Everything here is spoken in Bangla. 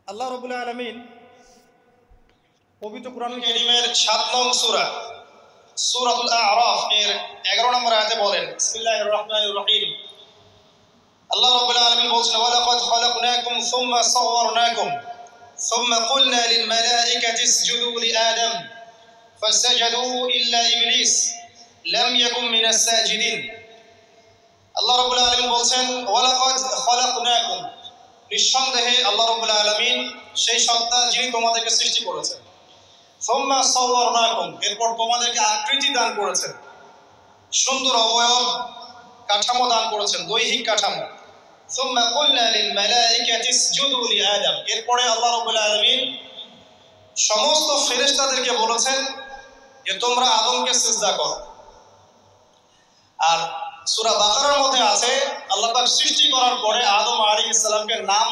আল্লাহ রাব্বুল আলামিন পবিত্র কোরআনুল কারীমের ৭ নং সূরা সূরাতুল আ'রাফ এর 11 নম্বর আয়াতে বলেন, বিসমিল্লাহির রহমানির রহিম। আল্লাহ রাব্বুল আলামিন বলেন, ওয়ালাকাদ খালাকনাকুম সুম্মা সাওয়ারনাকুম সুম্মা কুলনা লিল মালাইকাতি ইসজুদু লিআদম ফাসাজাদু ইল্লা ইবলিস লাম ইয়াকুন মিনাস সাজিদিন। আল্লাহ রাব্বুল আলামিন বলেন, ওয়ালাকাদ খালাকনাকুম, নিঃসন্দেহে আল্লাহ রাব্বুল আলামিন সেই সত্তা যিনি তোমাদেরকে সৃষ্টি করেছেন। সুম্মা সাওয়ারনাকুম, এরপর তোমাদেরকে আকৃতি দান করেছেন, সুন্দর অবয়ব কাঠামো দান করেছেন, দৈহিক কাঠামো। সুম্মা কুলনা লিল মালাইকাতি ইসজুদু লিআদম, এরপরে আল্লাহ রাব্বুল আলামিন সমস্ত ফেরেশতাদেরকে বলেছেন যে তোমরা আদমকে সিজদা করো। আর সূরা বাকারার মধ্যে আছে আল্লাহ পাক সৃষ্টি করার পরে আদম আলাইহিস সালামকে নাম